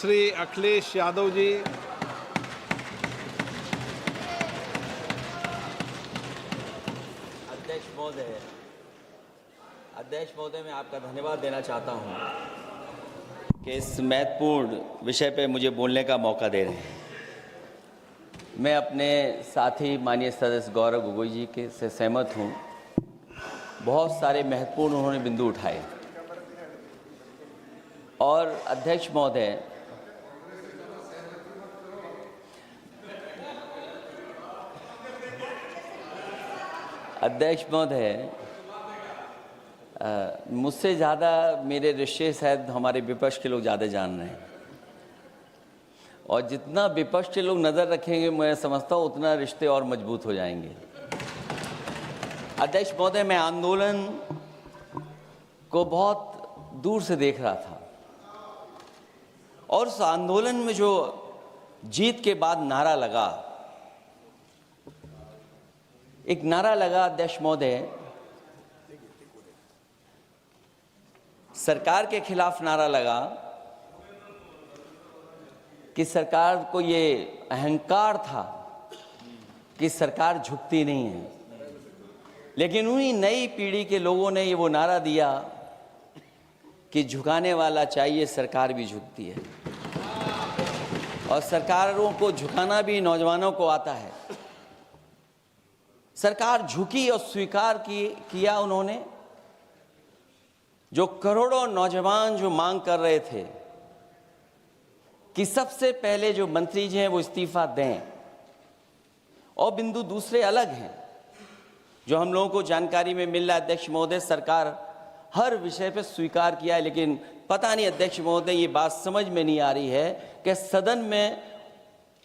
श्री अखिलेश यादव जी। अध्यक्ष महोदय, मैं आपका धन्यवाद देना चाहता हूं कि इस महत्वपूर्ण विषय पे मुझे बोलने का मौका दे रहे हैं। मैं अपने साथी माननीय सदस्य गौरव गोगोई जी के से सहमत हूं। बहुत सारे महत्वपूर्ण उन्होंने बिंदु उठाए और अध्यक्ष महोदय, मुझसे ज़्यादा मेरे रिश्ते शायद हमारे विपक्ष के लोग ज़्यादा जान रहे हैं और जितना विपक्ष के लोग नज़र रखेंगे मैं समझता हूँ उतना रिश्ते और मजबूत हो जाएंगे। अध्यक्ष महोदय, मैं आंदोलन को बहुत दूर से देख रहा था और उस आंदोलन में जो जीत के बाद नारा लगा, एक नारा लगा अध्यक्ष महोदय, सरकार के खिलाफ नारा लगा कि सरकार को ये अहंकार था कि सरकार झुकती नहीं है, लेकिन उन्हीं नई पीढ़ी के लोगों ने ये वो नारा दिया कि झुकाने वाला चाहिए, सरकार भी झुकती है और सरकारों को झुकाना भी नौजवानों को आता है। सरकार झुकी और स्वीकार किया उन्होंने। जो करोड़ों नौजवान जो मांग कर रहे थे कि सबसे पहले जो मंत्री जी हैं वो इस्तीफा दें, और बिंदु दूसरे अलग हैं जो हम लोगों को जानकारी में मिल रहा है। अध्यक्ष महोदय, सरकार हर विषय पर स्वीकार किया है, लेकिन पता नहीं अध्यक्ष महोदय ये बात समझ में नहीं आ रही है कि सदन में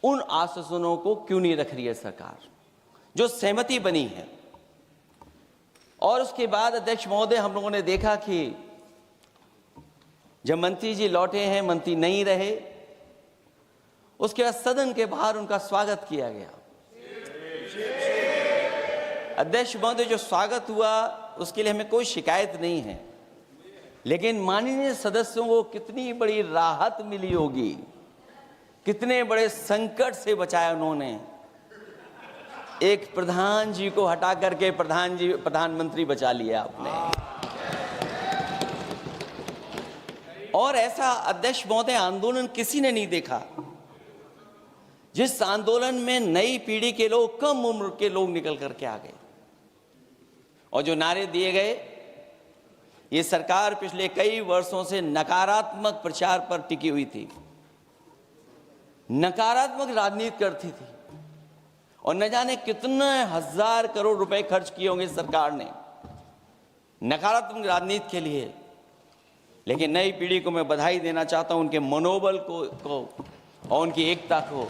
उन आश्वासनों को क्यों नहीं रख रही है सरकार, जो सहमति बनी है। और उसके बाद अध्यक्ष महोदय, हम लोगों ने देखा कि जब मंत्री जी लौटे हैं, मंत्री नहीं रहे, उसके बाद सदन के बाहर उनका स्वागत किया गया। अध्यक्ष महोदय, जो स्वागत हुआ उसके लिए हमें कोई शिकायत नहीं है, लेकिन माननीय सदस्यों को कितनी बड़ी राहत मिली होगी, कितने बड़े संकट से बचाया उन्होंने। एक प्रधान जी को हटा करके प्रधानमंत्री बचा लिया आपने। और ऐसा अध्यक्ष महोदय आंदोलन किसी ने नहीं देखा, जिस आंदोलन में नई पीढ़ी के लोग, कम उम्र के लोग निकल करके आ गए और जो नारे दिए गए। ये सरकार पिछले कई वर्षों से नकारात्मक प्रचार पर टिकी हुई थी, नकारात्मक राजनीति करती थी और न जाने कितने हजार करोड़ रुपए खर्च किए होंगे सरकार ने नकारात्मक राजनीति के लिए। लेकिन नई पीढ़ी को मैं बधाई देना चाहता हूं, उनके मनोबल को और उनकी एकता को,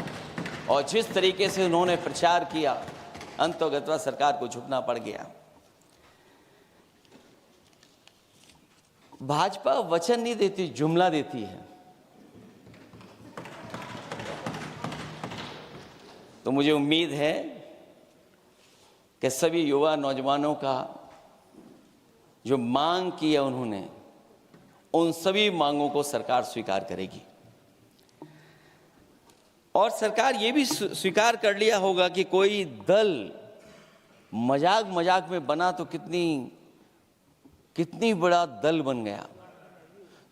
और जिस तरीके से उन्होंने प्रचार किया, अंततः सरकार को झुकना पड़ गया। भाजपा वचन नहीं देती, जुमला देती है। तो मुझे उम्मीद है कि सभी युवा नौजवानों का जो मांग की है उन्होंने, उन सभी मांगों को सरकार स्वीकार करेगी। और सरकार ये भी स्वीकार कर लिया होगा कि कोई दल मजाक में बना तो कितनी बड़ा दल बन गया।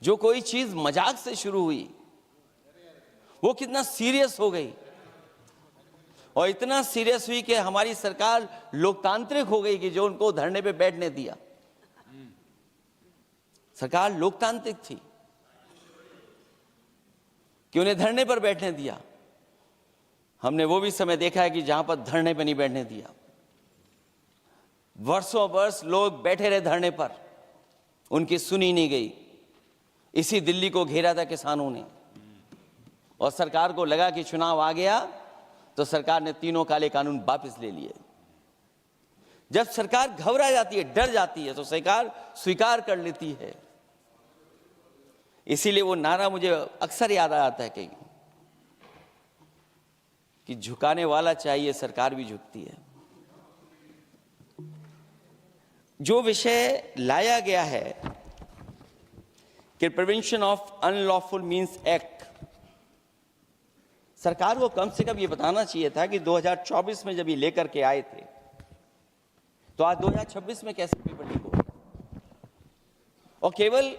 जो कोई चीज मजाक से शुरू हुई वो कितना सीरियस हो गई, और इतना सीरियस हुई कि हमारी सरकार लोकतांत्रिक हो गई कि जो उनको धरने पे बैठने दिया। सरकार लोकतांत्रिक थी कि उन्हें धरने पर बैठने दिया। हमने वो भी समय देखा है कि जहां पर धरने पर नहीं बैठने दिया, वर्षों वर्ष लोग बैठे रहे धरने पर, उनकी सुनी नहीं गई। इसी दिल्ली को घेरा था किसानों ने, और सरकार को लगा कि चुनाव आ गया तो सरकार ने तीनों काले कानून वापस ले लिए। जब सरकार घबरा जाती है, डर जाती है, तो सरकार स्वीकार कर लेती है। इसीलिए वो नारा मुझे अक्सर याद आ जाता है कि झुकाने वाला चाहिए, सरकार भी झुकती है। जो विषय लाया गया है कि prevention of unlawful means act, सरकार को कम से कम ये बताना चाहिए था कि 2024 में जब ये लेकर के आए थे तो आज 2026 में कैसे पेपर लीक हो गया। और केवल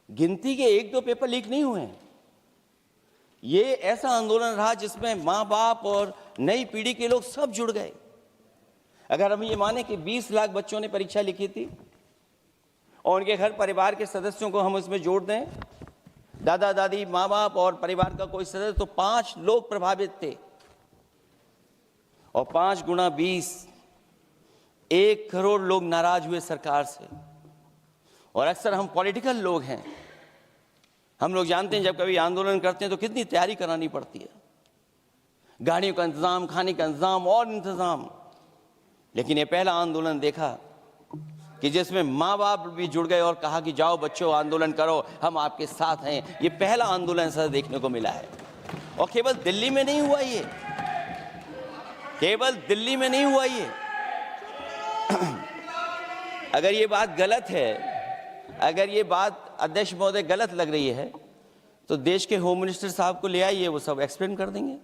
गिनती के 1-2 पेपर लीक नहीं हुए हैं, ये ऐसा आंदोलन रहा जिसमें माँ बाप और नई पीढ़ी के लोग सब जुड़ गए। अगर हम ये माने कि 20 लाख बच्चों ने परीक्षा लिखी थी और उनके घर परिवार के सदस्यों को हम उसमें जोड़ दें, दादा दादी, माँ बाप और परिवार का कोई सदस्य, तो 5 लोग प्रभावित थे। और 5 गुना 20, 1 करोड़ लोग नाराज हुए सरकार से। और अक्सर हम पॉलिटिकल लोग हैं, हम लोग जानते हैं जब कभी आंदोलन करते हैं तो कितनी तैयारी करानी पड़ती है, गाड़ियों का इंतजाम, खाने का इंतजाम और इंतजाम। लेकिन ये पहला आंदोलन देखा कि जिसमें माँ बाप भी जुड़ गए और कहा कि जाओ बच्चों आंदोलन करो, हम आपके साथ हैं। ये पहला आंदोलन ऐसा देखने को मिला है। और केवल दिल्ली में नहीं हुआ ये, केवल दिल्ली में नहीं हुआ ये। अगर ये बात गलत है, अगर ये बात अध्यक्ष महोदय गलत लग रही है तो देश के होम मिनिस्टर साहब को ले आइए, वो सब एक्सप्लेन कर देंगे।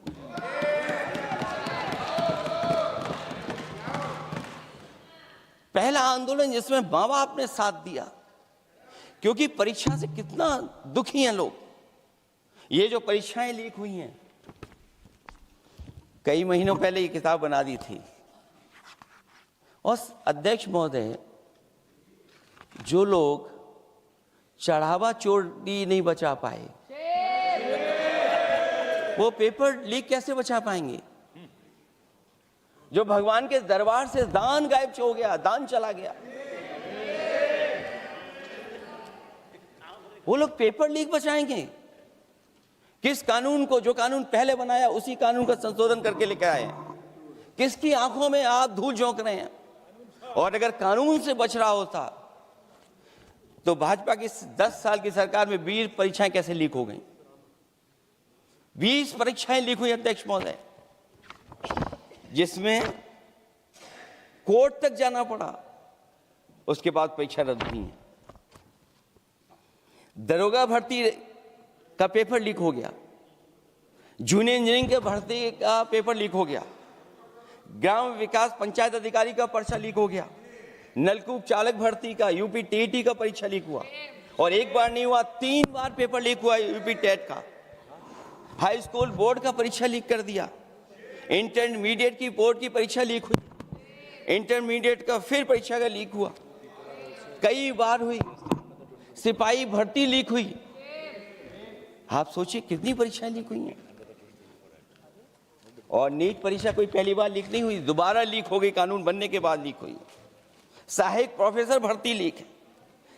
पहला आंदोलन जिसमें माँ बाप ने साथ दिया, क्योंकि परीक्षा से कितना दुखी हैं लोग। ये जो परीक्षाएं लीक हुई हैं, कई महीनों पहले ये किताब बना दी थी। और अध्यक्ष महोदय, जो लोग चढ़ावा चोरी नहीं बचा पाए, वो पेपर लीक कैसे बचा पाएंगे? जो भगवान के दरबार से दान गायब हो गया, दान चला गया, वो लोग पेपर लीक बचाएंगे? किस कानून को, जो कानून पहले बनाया उसी कानून का संशोधन करके लेकर आए हैं? किसकी आंखों में आप धूल झोंक रहे हैं? और अगर कानून से बच रहा होता तो भाजपा की 10 साल की सरकार में 20 परीक्षाएं कैसे लीक हो गई? 20 परीक्षाएं लीक हुई अध्यक्ष महोदय, जिसमें कोर्ट तक जाना पड़ा, उसके बाद परीक्षा रद्द हुई है। दरोगा भर्ती का पेपर लीक हो गया, जूनियर इंजीनियरिंग के भर्ती का पेपर लीक हो गया, ग्राम विकास पंचायत अधिकारी का पर्चा लीक हो गया, नलकूप चालक भर्ती का, यूपी टीईटी का परीक्षा लीक हुआ। और एक बार नहीं हुआ, 3 बार पेपर लीक हुआ यूपी टेट का। हाई स्कूल बोर्ड का परीक्षा लीक कर दिया, इंटरमीडिएट की बोर्ड की परीक्षा लीक हुई, इंटरमीडिएट का फिर परीक्षा का लीक हुआ, कई बार हुई। सिपाही भर्ती लीक हुई। आप सोचिए कितनी परीक्षाएं लीक हुई हैं। और नीट परीक्षा कोई पहली बार लीक नहीं हुई, दोबारा लीक हो गई, कानून बनने के बाद लीक हुई। सहायक प्रोफेसर भर्ती लीक है,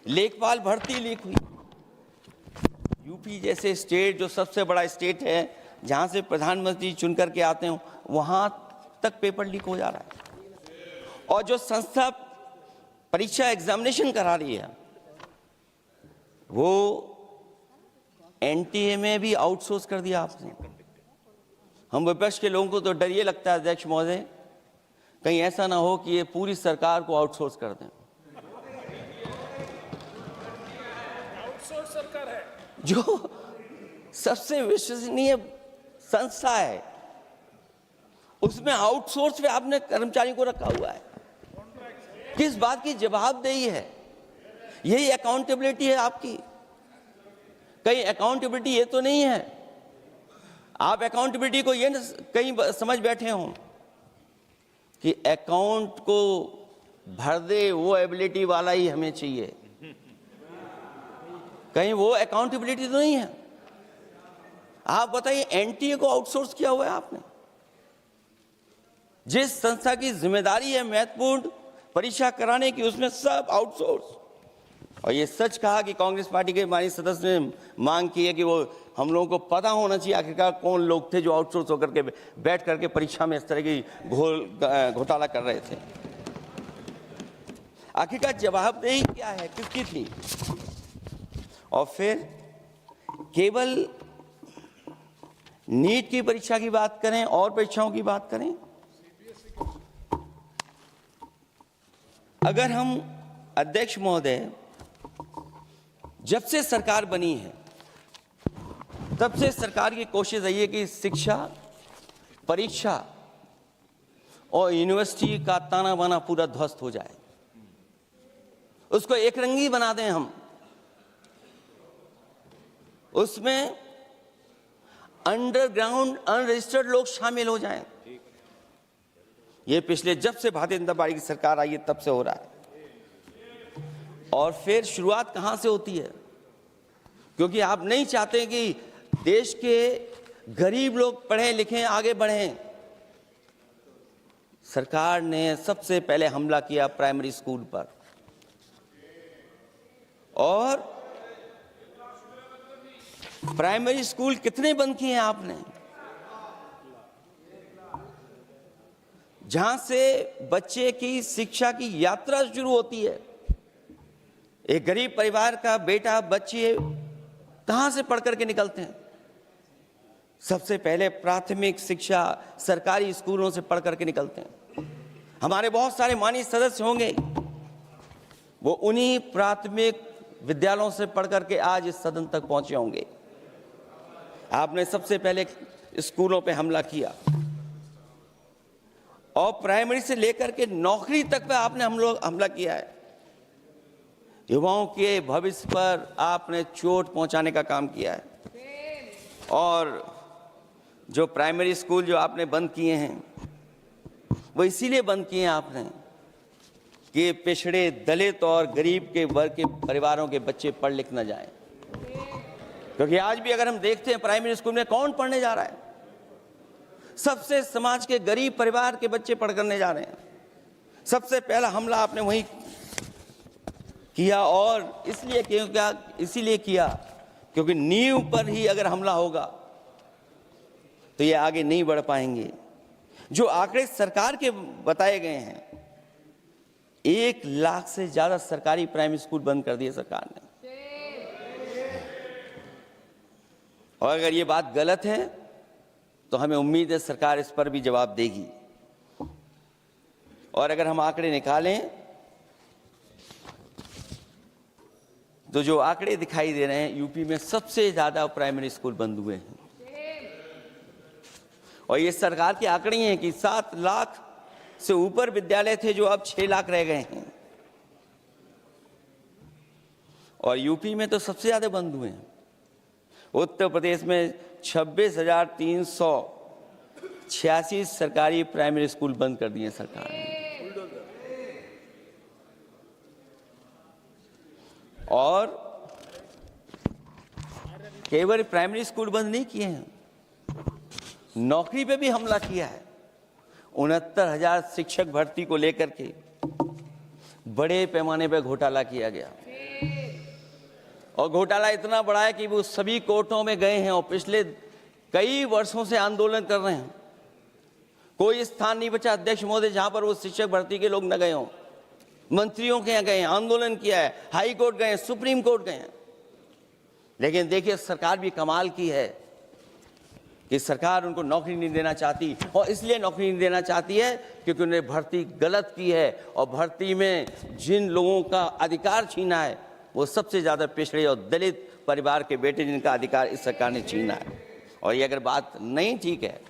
लेखपाल भर्ती लीक हुई। यूपी जैसे स्टेट, जो सबसे बड़ा स्टेट है, जहां से प्रधानमंत्री चुन करके आते हैं, वहां तक पेपर लीक हो जा रहा है। और जो संस्था परीक्षा एग्जामिनेशन करा रही है, वो एनटीए में भी आउटसोर्स कर दिया आपने। हम विपक्ष के लोगों को तो डर ये लगता है अध्यक्ष महोदय, कहीं ऐसा ना हो कि ये पूरी सरकार को आउटसोर्स कर दें। आउटसोर्स सरकार है, जो सबसे विश्वसनीय संस्था है, उसमें आउटसोर्स पे आपने कर्मचारियों को रखा हुआ है। किस बात की जवाबदेही है? यही अकाउंटेबिलिटी है आपकी? कहीं अकाउंटेबिलिटी ये तो नहीं है, आप अकाउंटेबिलिटी को ये न कहीं समझ बैठे हो कि अकाउंट को भर दे वो एबिलिटी वाला ही हमें चाहिए? कहीं वो अकाउंटेबिलिटी तो नहीं है। आप बताइए, एनटीए को आउटसोर्स किया हुआ है आपने। जिस संस्था की जिम्मेदारी है महत्वपूर्ण परीक्षा कराने की, उसमें सब आउटसोर्स। और ये सच कहा कि कांग्रेस पार्टी के माननीय सदस्य ने मांग की है कि वो हम लोगों को पता होना चाहिए आखिरकार कौन लोग थे जो आउटसोर्स होकर के बैठ करके परीक्षा में इस तरह की घोटाला कर रहे थे। आखिरकार जवाबदेही क्या है, किसकी थी? और फिर केवल नीट की परीक्षा की बात करें और परीक्षाओं की बात करें, अगर हम अध्यक्ष महोदय, जब से सरकार बनी है तब से सरकार की कोशिश रही है कि शिक्षा, परीक्षा और यूनिवर्सिटी का ताना बाना पूरा ध्वस्त हो जाए, उसको एक रंगी बना दें हम, उसमें अंडरग्राउंड अनरजिस्टर्ड लोग शामिल हो जाएं। ये पिछले जब से भारतीय जनता पार्टी की सरकार आई है तब से हो रहा है। और फिर शुरुआत कहां से होती है? क्योंकि आप नहीं चाहते कि देश के गरीब लोग पढ़ें लिखें आगे बढ़ें। सरकार ने सबसे पहले हमला किया प्राइमरी स्कूल पर, और प्राइमरी स्कूल कितने बंद किए हैं आपने? जहां से बच्चे की शिक्षा की यात्रा शुरू होती है। एक गरीब परिवार का बेटा, बच्चे कहां से पढ़ करके निकलते हैं? सबसे पहले प्राथमिक शिक्षा सरकारी स्कूलों से पढ़ करके निकलते हैं। हमारे बहुत सारे माननीय सदस्य होंगे, वो उन्हीं प्राथमिक विद्यालयों से पढ़ करके आज इस सदन तक पहुंचे होंगे। आपने सबसे पहले स्कूलों पे हमला किया, और प्राइमरी से लेकर के नौकरी तक पे आपने हमला किया है। युवाओं के भविष्य पर आपने चोट पहुंचाने का काम किया है। और जो प्राइमरी स्कूल जो आपने बंद किए हैं, वो इसीलिए बंद किए हैं आपने कि पिछड़े, दलित और गरीब के वर्ग के परिवारों के बच्चे पढ़ लिख न जाएं। क्योंकि आज भी अगर हम देखते हैं प्राइमरी स्कूल में कौन पढ़ने जा रहा है? सबसे समाज के गरीब परिवार के बच्चे पढ़ करने जा रहे हैं। सबसे पहला हमला आपने वही किया, और इसीलिए किया क्योंकि नींव पर ही अगर हमला होगा तो ये आगे नहीं बढ़ पाएंगे। जो आंकड़े सरकार के बताए गए हैं, 1 लाख से ज्यादा सरकारी प्राइमरी स्कूल बंद कर दिए सरकार ने। और अगर ये बात गलत है तो हमें उम्मीद है सरकार इस पर भी जवाब देगी। और अगर हम आंकड़े निकालें तो जो आंकड़े दिखाई दे रहे हैं, यूपी में सबसे ज्यादा प्राइमरी स्कूल बंद हुए हैं। और ये सरकार के आंकड़े हैं कि 7 लाख से ऊपर विद्यालय थे जो अब 6 लाख रह गए हैं। और यूपी में तो सबसे ज्यादा बंद हुए हैं। उत्तर प्रदेश में 26,386 सरकारी प्राइमरी स्कूल बंद कर दिए सरकार ने। और केवल प्राइमरी स्कूल बंद नहीं किए हैं, नौकरी पे भी हमला किया है। 69,000 शिक्षक भर्ती को लेकर के बड़े पैमाने पर घोटाला किया गया। और घोटाला इतना बड़ा है कि वो सभी कोर्टों में गए हैं और पिछले कई वर्षों से आंदोलन कर रहे हैं। कोई स्थान नहीं बचा अध्यक्ष महोदय जहां पर वो शिक्षक भर्ती के लोग न गए हों। मंत्रियों के यहाँ गए, आंदोलन किया है, हाई कोर्ट गए, सुप्रीम कोर्ट गए। लेकिन देखिए सरकार भी कमाल की है कि सरकार उनको नौकरी नहीं देना चाहती। और इसलिए नौकरी नहीं देना चाहती है क्योंकि उन्होंने भर्ती गलत की है, और भर्ती में जिन लोगों का अधिकार छीना है वो सबसे ज्यादा पिछड़े और दलित परिवार के बेटे, जिनका अधिकार इस सरकार ने छीना है। और ये अगर बात नहीं ठीक है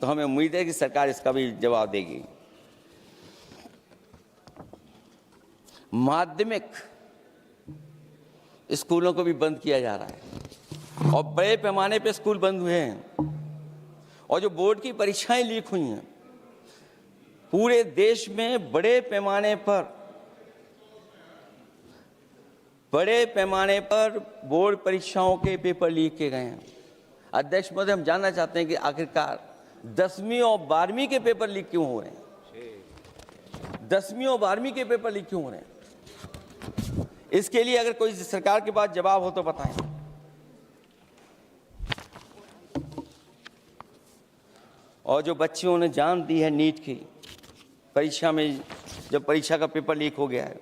तो हमें उम्मीद है कि सरकार इसका भी जवाब देगी। माध्यमिक स्कूलों को भी बंद किया जा रहा है, और बड़े पैमाने पे स्कूल बंद हुए हैं। और जो बोर्ड की परीक्षाएं लीक हुई हैं, पूरे देश में बड़े पैमाने पर बोर्ड परीक्षाओं के पेपर लीक किए गए हैं। अध्यक्ष महोदय, हम जानना चाहते हैं कि आखिरकार 10वीं और 12वीं के पेपर लीक क्यों हो रहे हैं? 10वीं और 12वीं के पेपर लीक क्यों हो रहे हैं? इसके लिए अगर कोई सरकार के पास जवाब हो तो बताएं। और जो बच्चों ने जान दी है नीट की परीक्षा में, जब परीक्षा का पेपर लीक हो गया है,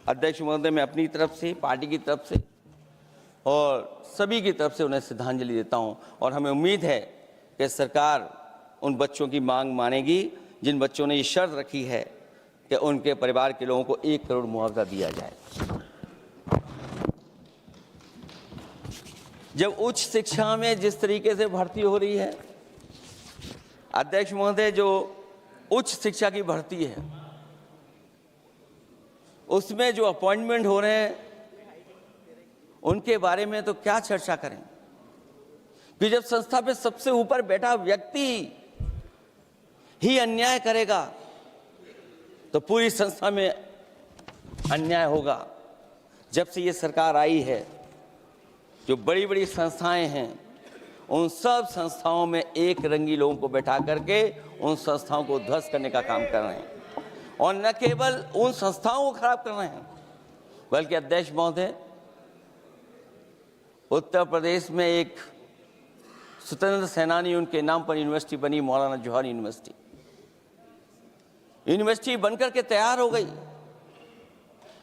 अध्यक्ष महोदय, मैं अपनी तरफ से, पार्टी की तरफ से और सभी की तरफ से उन्हें श्रद्धांजलि देता हूं। और हमें उम्मीद है कि सरकार उन बच्चों की मांग मानेगी जिन बच्चों ने ये शर्त रखी है कि उनके परिवार के लोगों को 1 करोड़ मुआवजा दिया जाए। जब उच्च शिक्षा में जिस तरीके से भर्ती हो रही है, अध्यक्ष महोदय, जो उच्च शिक्षा की भर्ती है उसमें जो अपॉइंटमेंट हो रहे हैं उनके बारे में तो क्या चर्चा करें कि जब संस्था पे सबसे ऊपर बैठा व्यक्ति ही अन्याय करेगा तो पूरी संस्था में अन्याय होगा। जब से ये सरकार आई है, जो बड़ी बड़ी संस्थाएं हैं उन सब संस्थाओं में एक रंगी लोगों को बैठा करके उन संस्थाओं को ध्वस्त करने का काम कर रहे हैं, और न केवल उन संस्थाओं को खराब कर रहे हैं बल्कि अध्यक्ष महोदय, उत्तर प्रदेश में एक स्वतंत्र सेनानी, उनके नाम पर यूनिवर्सिटी बनी, मौलाना जौहर यूनिवर्सिटी। यूनिवर्सिटी बनकर के तैयार हो गई।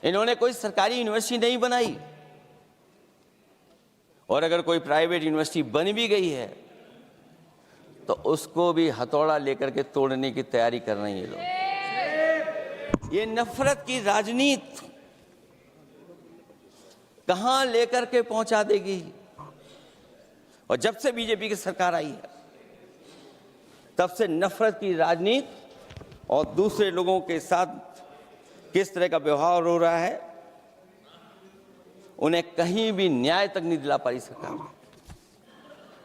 इन्होंने कोई सरकारी यूनिवर्सिटी नहीं बनाई, और अगर कोई प्राइवेट यूनिवर्सिटी बन भी गई है तो उसको भी हथौड़ा लेकर के तोड़ने की तैयारी कर रहे हैं ये लोग। ये नफरत की राजनीति कहां लेकर के पहुंचा देगी। और जब से बीजेपी की सरकार आई है तब से नफरत की राजनीति और दूसरे लोगों के साथ किस तरह का व्यवहार हो रहा है, उन्हें कहीं भी न्याय तक नहीं दिला पाई सरकार।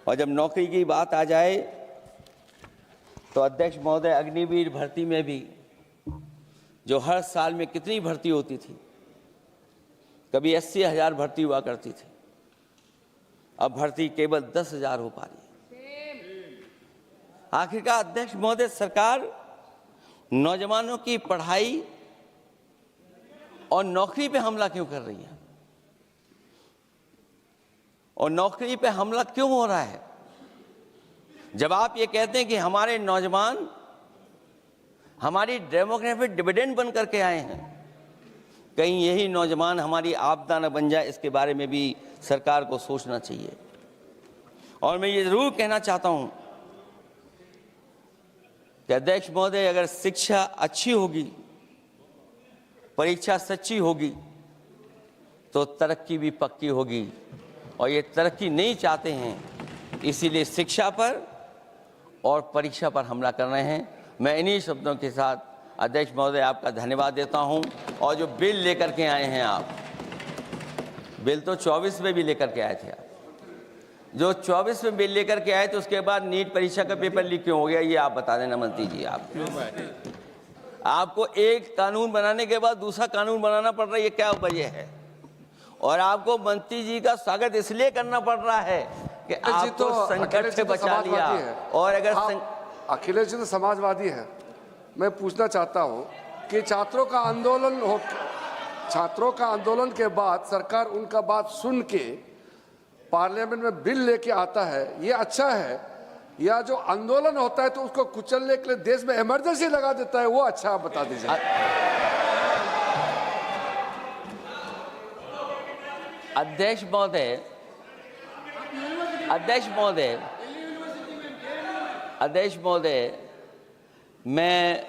और जब नौकरी की बात आ जाए तो अध्यक्ष महोदय, अग्निवीर भर्ती में भी जो हर साल में कितनी भर्ती होती थी, कभी 80,000 भर्ती हुआ करती थी, अब भर्ती केवल 10,000 हो पा रही है। आखिरकार अध्यक्ष महोदय, सरकार नौजवानों की पढ़ाई और नौकरी पे हमला क्यों कर रही है, और नौकरी पे हमला क्यों हो रहा है? जब आप ये कहते हैं कि हमारे नौजवान हमारी डेमोग्राफिक डिविडेंड बन करके आए हैं, कहीं यही नौजवान हमारी आपदा न बन जाए, इसके बारे में भी सरकार को सोचना चाहिए। और मैं ये जरूर कहना चाहता हूं कि अध्यक्ष महोदय, अगर शिक्षा अच्छी होगी, परीक्षा सच्ची होगी, तो तरक्की भी पक्की होगी। और ये तरक्की नहीं चाहते हैं, इसीलिए शिक्षा पर और परीक्षा पर हमला कर रहे हैं। मैं इन्हीं शब्दों के साथ अध्यक्ष महोदय आपका धन्यवाद देता हूं। और जो बिल लेकर के आए हैं आप, बिल तो 24 में भी लेकर के आए थे आप, जो 24 में बिल लेकर के आए थे, उसके बाद नीट परीक्षा का पेपर लीक क्यों हो गया, ये आप बता देना मंत्री जी। आपको एक कानून बनाने के बाद दूसरा कानून बनाना पड़ रहा है, ये क्या वजह है? और आपको मंत्री जी का स्वागत इसलिए करना पड़ रहा है कि आपको संकट से बचा लिया। और अगर अखिलेश जी तो समाजवादी है। मैं पूछना चाहता हूं कि छात्रों का आंदोलन के बाद सरकार उनका बात सुन के पार्लियामेंट में बिल लेके आता है, ये अच्छा है, या जो आंदोलन होता है तो उसको कुचलने के लिए देश में इमरजेंसी लगा देता है, वो अच्छा? आप बता दीजिए। अध्यक्ष महोदय, मैं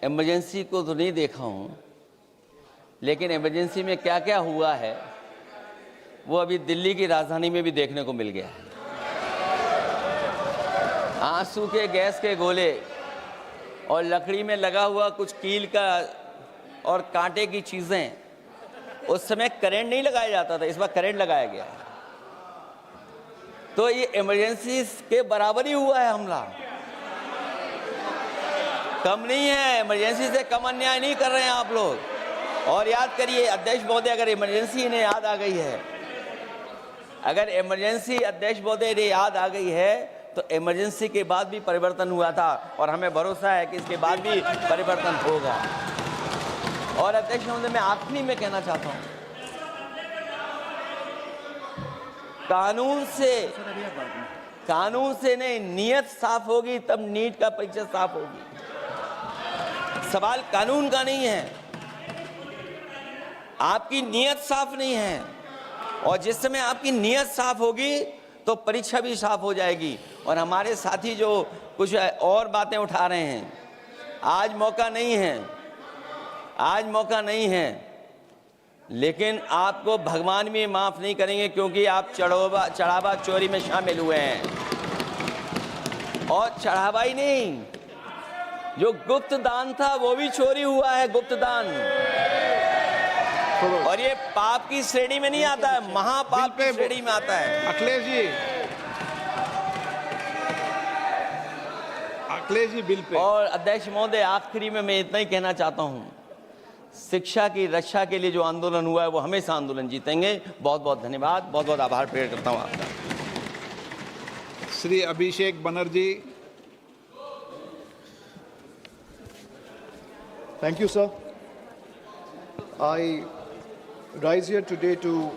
इमरजेंसी को तो नहीं देखा हूं, लेकिन इमरजेंसी में क्या क्या हुआ है वो अभी दिल्ली की राजधानी में भी देखने को मिल गया है। आंसू के गैस के गोले और लकड़ी में लगा हुआ कुछ कील का और कांटे की चीजें, उस समय करंट नहीं लगाया जाता था, इस बार करंट लगाया गया है। तो ये इमरजेंसी के बराबर ही हुआ है हमला, कम नहीं है। इमरजेंसी से कम अन्याय नहीं कर रहे हैं आप लोग। और याद करिए अध्यक्ष महोदय, अगर इमरजेंसी इन्हें याद आ गई है, अगर इमरजेंसी अध्यक्ष महोदय इन्हें याद आ गई है, तो इमरजेंसी के बाद भी परिवर्तन हुआ था, और हमें भरोसा है कि इसके बाद भी परिवर्तन होगा। और अध्यक्ष महोदय, मैं आखिरी में कहना चाहता हूं, कानून से नहीं, नियत साफ होगी तब नीट का परीक्षा साफ होगी। सवाल कानून का नहीं है, आपकी नियत साफ नहीं है। और जिस समय आपकी नियत साफ होगी तो परीक्षा भी साफ हो जाएगी। और हमारे साथी जो कुछ और बातें उठा रहे हैं, आज मौका नहीं है, लेकिन आपको भगवान भी माफ नहीं करेंगे, क्योंकि आप चढ़ावा चोरी में शामिल हुए हैं। और चढ़ावा ही नहीं, जो गुप्त दान था वो भी चोरी हुआ है, गुप्त दान। और ये पाप की श्रेणी में नहीं आता है, महापाप की श्रेणी में आता है। Akhilesh ji bill pay. और अध्यक्ष महोदय, आखिरी में मैं इतना ही कहना चाहता हूं, शिक्षा की रक्षा के लिए जो आंदोलन हुआ है वो हमेशा आंदोलन जीतेंगे। बहुत बहुत धन्यवाद, बहुत बहुत आभार प्रकट करता हूं आपका। Shri Abhishek Banerjee. Thank you, sir. I rise here today to